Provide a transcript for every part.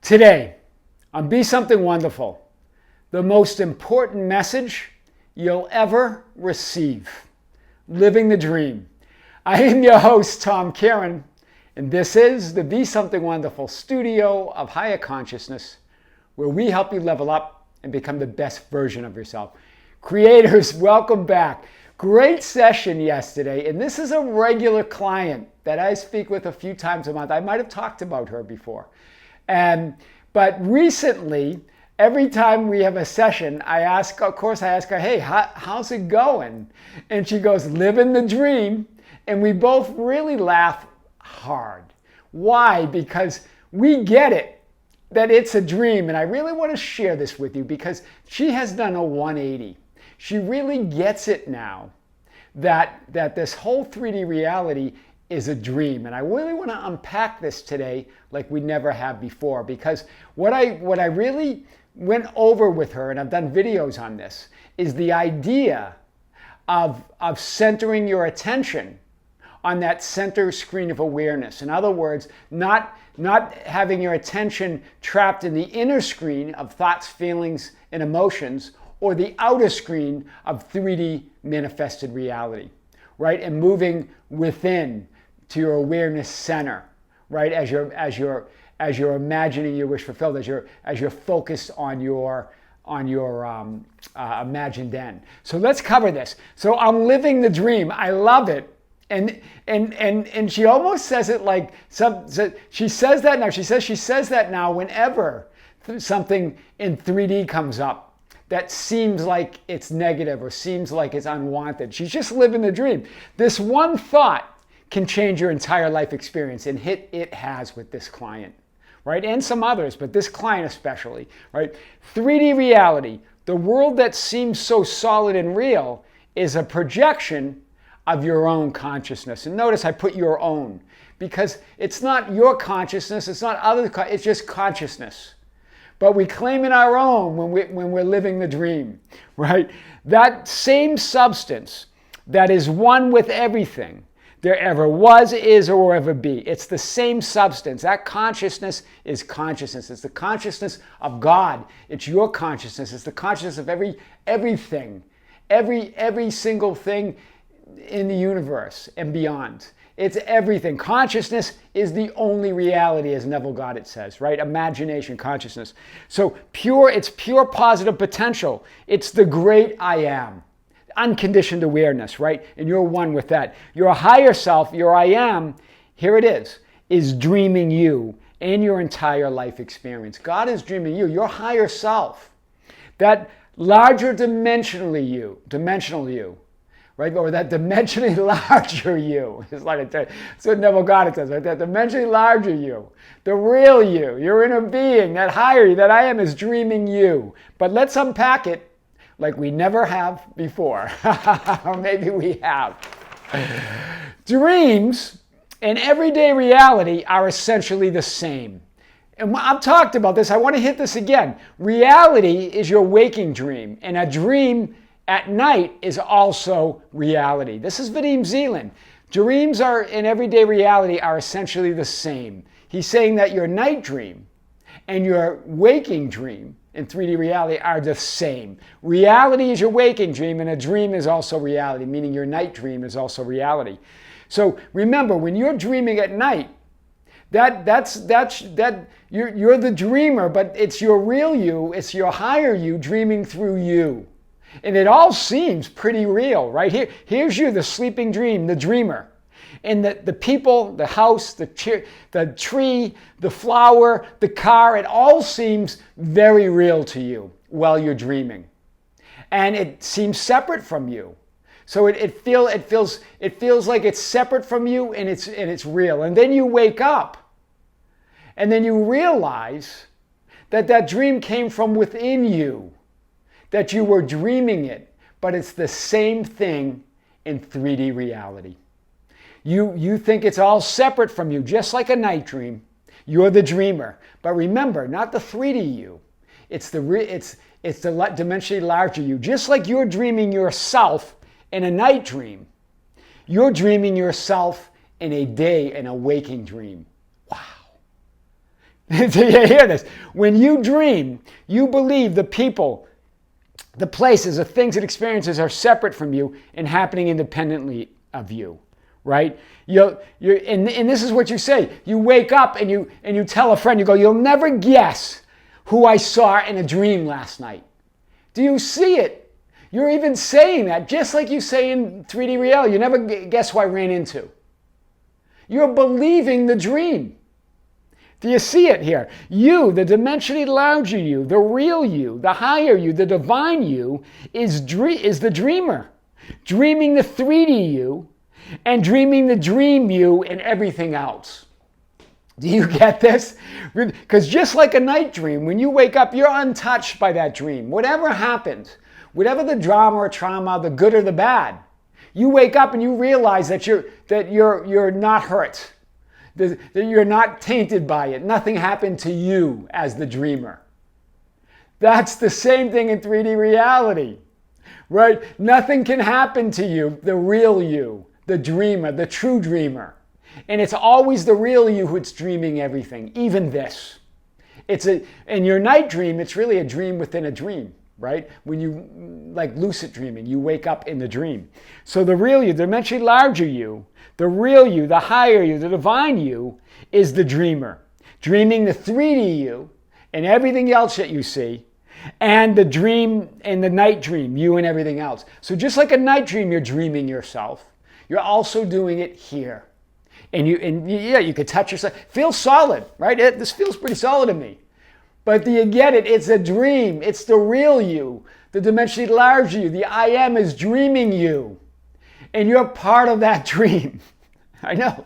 Today, on Be Something Wonderful, the most important message you'll ever receive. Living the dream. I am your host, Tom Karen, and this is the Be Something Wonderful studio of higher consciousness, where we help you level up and become the best version of yourself. Creators, welcome back. Great session yesterday, and this is a regular client that I speak with a few times a month. I might have talked about her before. But recently, every time we have a session, I ask her, hey, how's it going? And she goes, living the dream. And we both really laugh hard. Why? Because we get it, that it's a dream. And I really want to share this with you because she has done a 180. She really gets it now that this whole 3D reality is a dream. And I really want to unpack this today like we never have before, because what I really went over with her, and I've done videos on this, is the idea of centering your attention on that center screen of awareness. In other words, not having your attention trapped in the inner screen of thoughts, feelings, and emotions, or the outer screen of 3D manifested reality, right? And moving within to your awareness center, right? As you're imagining your wish fulfilled, as you're focused on your imagined end. So let's cover this. So I'm living the dream. I love it. And she almost says it like she says that now. She says that now whenever something in 3D comes up that seems like it's negative or seems like it's unwanted. She's just living the dream. This one thought can change your entire life experience, and it has with this client, right? And some others, but this client especially, right? 3D reality, the world that seems so solid and real, is a projection of your own consciousness. And notice I put your own, because it's not your consciousness, it's not other, it's just consciousness. But we claim it our own when we're living the dream, right? That same substance that is one with everything there ever was, is, or will ever be. It's the same substance. That consciousness is consciousness. It's the consciousness of God. It's your consciousness. It's the consciousness of everything, every single thing in the universe and beyond. It's everything. Consciousness is the only reality, as Neville Goddard says, right? Imagination, consciousness. So it's pure positive potential. It's the great I am. Unconditioned awareness, right? And you're one with that. Your higher self, your I am, here it is dreaming you and your entire life experience. God is dreaming you, your higher self. That larger dimensional you, right? Or that dimensionally larger you. It's like that's what Neville Goddard says, right? That dimensionally larger you, the real you, your inner being, that higher you, that I am is dreaming you. But let's unpack it like we never have before. Or maybe we have. Dreams and everyday reality are essentially the same. And I've talked about this. I want to hit this again. Reality is your waking dream, and a dream at night is also reality. This is Vadim Zeland. Dreams and everyday reality are essentially the same. He's saying that your night dream and your waking dream in 3D reality are the same. Reality is your waking dream, and a dream is also reality, meaning your night dream is also reality. So remember, when you're dreaming at night, you're the dreamer, but it's your real you, it's your higher you dreaming through you. And it all seems pretty real, right? Here's you, the sleeping dream, the dreamer. And the people, the house, the tree, the flower, the car, it all seems very real to you while you're dreaming. And it seems separate from you. So it feels like it's separate from you, and it's real. And then you wake up, and then you realize that dream came from within you, that you were dreaming it, but it's the same thing in 3D reality. You think it's all separate from you, just like a night dream. You're the dreamer. But remember, not the 3D you. It's the dimensionally larger you. Just like you're dreaming yourself in a night dream, you're dreaming yourself in a waking dream. Wow. Do you hear this? When you dream, you believe the people, the places, the things and experiences are separate from you and happening independently of you, right? And this is what you say. You wake up and you tell a friend, you go, you'll never guess who I saw in a dream last night. Do you see it? You're even saying that, just like you say in 3D reality. You never guess who I ran into. You're believing the dream. Do you see it here? You, the dimensionally larger you, the real you, the higher you, the divine you, is the dreamer. Dreaming the 3D you and dreaming the dream you and everything else. Do you get this? Because just like a night dream, when you wake up, you're untouched by that dream. Whatever happens, whatever the drama or trauma, the good or the bad, you wake up and you realize that you're not hurt, that you're not tainted by it. Nothing happened to you as the dreamer. That's the same thing in 3D reality, right? Nothing can happen to you, the real you, the dreamer, the true dreamer. And it's always the real you who's dreaming everything, even this. In your night dream, it's really a dream within a dream, right? When you, like lucid dreaming, you wake up in the dream. So the real you, the dimensionally larger you, the real you, the higher you, the divine you, is the dreamer. Dreaming the 3D you and everything else that you see, and the dream and the night dream, you and everything else. So just like a night dream, you're dreaming yourself. You're also doing it here. And you could touch yourself. Feels solid, right? This feels pretty solid to me. But do you get it? It's a dream. It's the real you, the dimensionally larger you. The I am is dreaming you. And you're part of that dream. I know.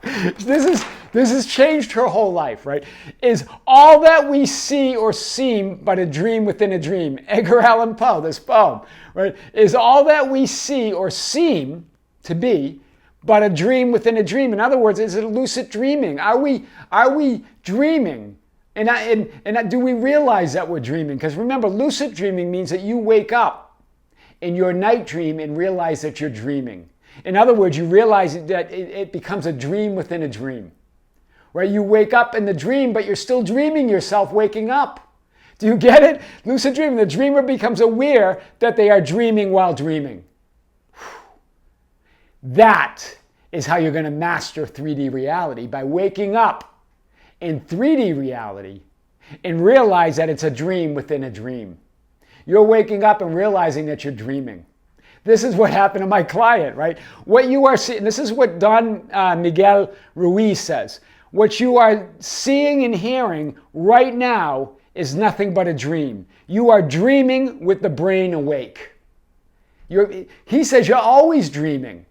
This has changed her whole life, right? Is all that we see or seem but a dream within a dream. Edgar Allan Poe, this poem, right? Is all that we see or seem to be but a dream within a dream. In other words, is it lucid dreaming? Are we dreaming? And do we realize that we're dreaming? Because remember, lucid dreaming means that you wake up in your night dream and realize that you're dreaming. In other words, you realize that it becomes a dream within a dream. Right? You wake up in the dream, but you're still dreaming yourself waking up. Do you get it? Lucid dreaming. The dreamer becomes aware that they are dreaming while dreaming. That is how you're going to master 3D reality, by waking up in 3D reality and realize that it's a dream within a dream. You're waking up and realizing that you're dreaming. This is what happened to my client, right? What you are seeing, this is what Don Miguel Ruiz says. What you are seeing and hearing right now is nothing but a dream. You are dreaming with the brain awake. He says you're always dreaming.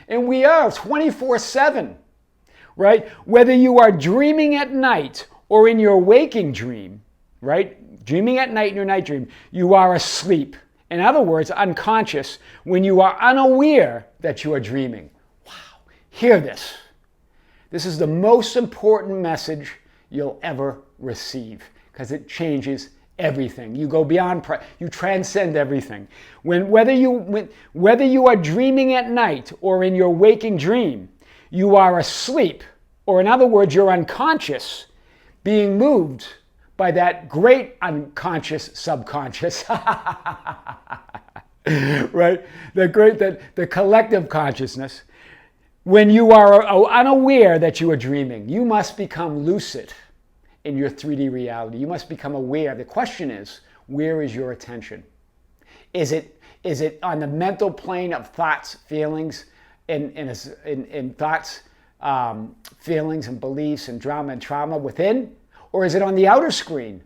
And we are 24/7, right? Whether you are dreaming at night or in your waking dream, right? Dreaming at night in your night dream, you are asleep. In other words, unconscious when you are unaware that you are dreaming. Wow, hear this. This is the most important message you'll ever receive because it changes everything. You go beyond, you transcend everything. Whether you are dreaming at night or in your waking dream, you are asleep, or in other words, you're unconscious, being moved by that great unconscious subconscious, right? The collective consciousness. When you are unaware that you are dreaming, you must become lucid in your 3D reality. You must become aware. The question is, where is your attention? Is it on the mental plane of thoughts, feelings, and thoughts, feelings and beliefs and drama and trauma within? Or is it on the outer screen?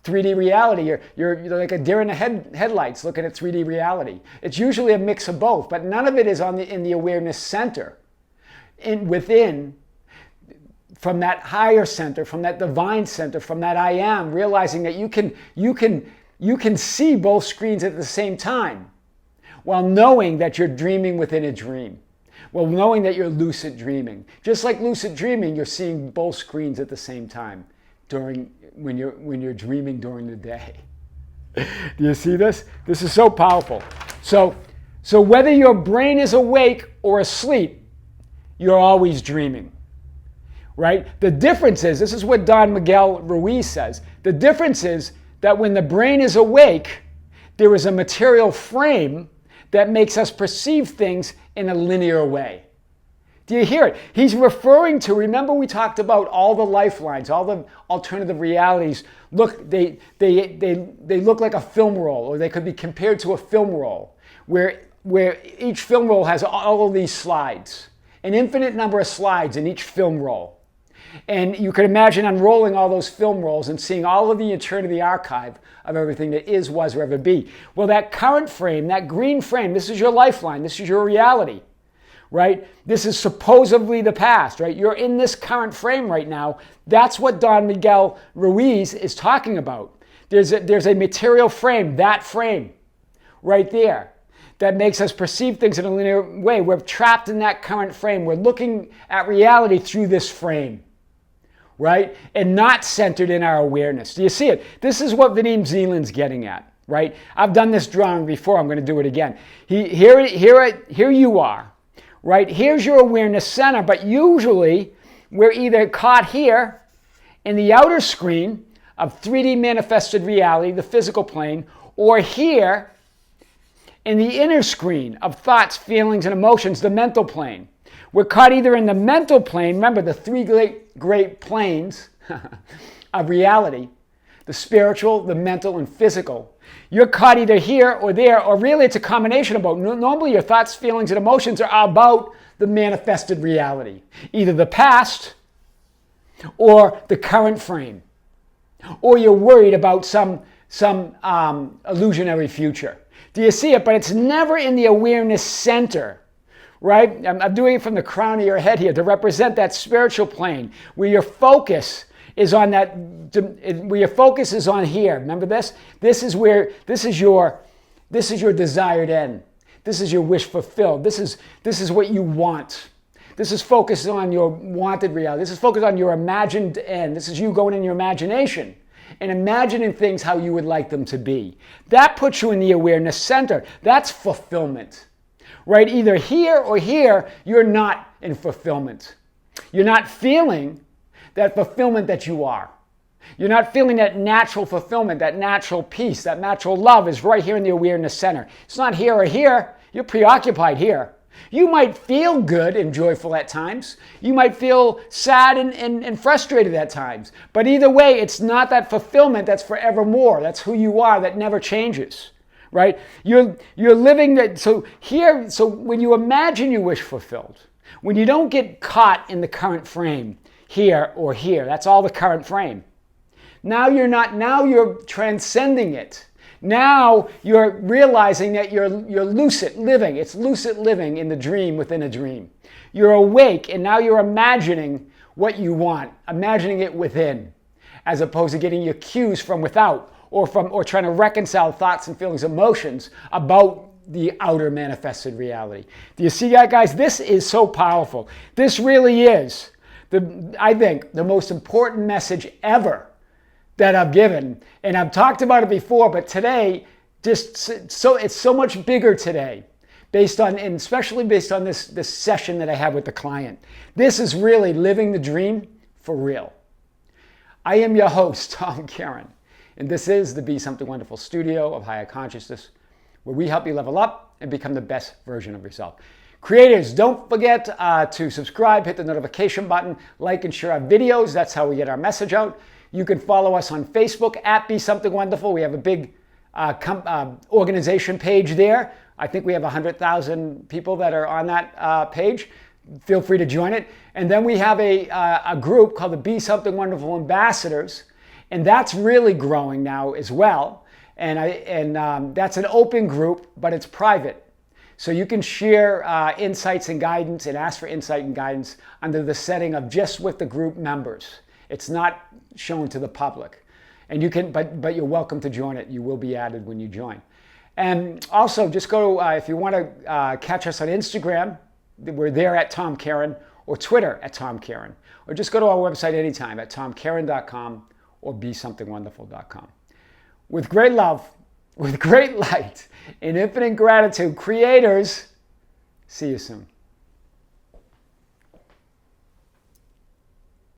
3D reality, you're like a deer in the headlights looking at 3D reality. It's usually a mix of both, but none of it is in the awareness center. Within, from that higher center, from that divine center, from that I am, realizing that you can see both screens at the same time, while knowing that you're dreaming within a dream. Well, knowing that you're lucid dreaming. Just like lucid dreaming, you're seeing both screens at the same time when you're dreaming during the day. Do you see this? This is so powerful. So whether your brain is awake or asleep, you're always dreaming. right? The difference is, this is what Don Miguel Ruiz says, the difference is that when the brain is awake, there is a material frame that makes us perceive things in a linear way. Do you hear it? He's referring to, remember we talked about all the lifelines, all the alternative realities. Look, they look like a film roll, or they could be compared to a film roll, where each film roll has all of these slides, an infinite number of slides in each film roll. And you could imagine unrolling all those film rolls and seeing all of the eternity archive of everything that is, was, or ever be. Well, that current frame, that green frame, this is your lifeline, this is your reality, right? This is supposedly the past, right? You're in this current frame right now. That's what Don Miguel Ruiz is talking about. There's a material frame, that frame, right there, that makes us perceive things in a linear way. We're trapped in that current frame. We're looking at reality through this frame, right? And not centered in our awareness. Do you see it? This is what Vadim Zeland's getting at, right? I've done this drawing before. I'm going to do it again. Here you are, right? Here's your awareness center, but usually we're either caught here in the outer screen of 3D manifested reality, the physical plane, or here in the inner screen of thoughts, feelings, and emotions, the mental plane. We're caught either in the mental plane, remember the three great planes of reality, the spiritual, the mental, and physical. You're caught either here or there, or really it's a combination of both. Normally your thoughts, feelings, and emotions are about the manifested reality, either the past or the current frame, or you're worried about some illusionary future. Do you see it? But it's never in the awareness center, right? I'm doing it from the crown of your head here to represent that spiritual plane where your focus is on that, where your focus is on here. Remember this? This is your desired end. This is your wish fulfilled. This is what you want. This is focused on your wanted reality. This is focused on your imagined end. This is you going in your imagination and imagining things how you would like them to be. That puts you in the awareness center. That's fulfillment, right? Either here or here, you're not in fulfillment. You're not feeling that fulfillment that you are. You're not feeling that natural fulfillment, that natural peace, that natural love is right here in the awareness center. It's not here or here. You're preoccupied here. You might feel good and joyful at times. You might feel sad and frustrated at times. But either way, it's not that fulfillment that's forevermore. That's who you are. That never changes, right? You're living that. So when you imagine your wish fulfilled, when you don't get caught in the current frame, here or here, that's all the current frame. Now you're transcending it. Now you're realizing that you're lucid living. It's lucid living in the dream within a dream. You're awake and now you're imagining what you want, imagining it within, as opposed to getting your cues from without or trying to reconcile thoughts and feelings, emotions about the outer manifested reality. Do you see that, guys? This is so powerful. This really is, I think, the most important message ever that I've given, and I've talked about it before, but today, it's so much bigger today, and especially based on this session that I had with the client. This is really living the dream for real. I am your host, Tom Caron, and this is the Be Something Wonderful studio of Higher Consciousness, where we help you level up and become the best version of yourself. Creators, don't forget to subscribe, hit the notification button, like and share our videos. That's how we get our message out. You can follow us on Facebook at Be Something Wonderful. We have a big organization page there. I think we have 100,000 people that are on that page. Feel free to join it. And then we have a group called the Be Something Wonderful Ambassadors, and that's really growing now as well. And that's an open group, but it's private. So you can share insights and guidance and ask for insight and guidance under the setting of just with the group members. It's not shown to the public. And you can, but you're welcome to join it. You will be added when you join. And also just go to, if you want to catch us on Instagram, we're there at Tom Caron, or Twitter at Tom Caron. Or just go to our website anytime at tomcaron.com or besomethingwonderful.com. With great love, with great light, and infinite gratitude, creators, see you soon.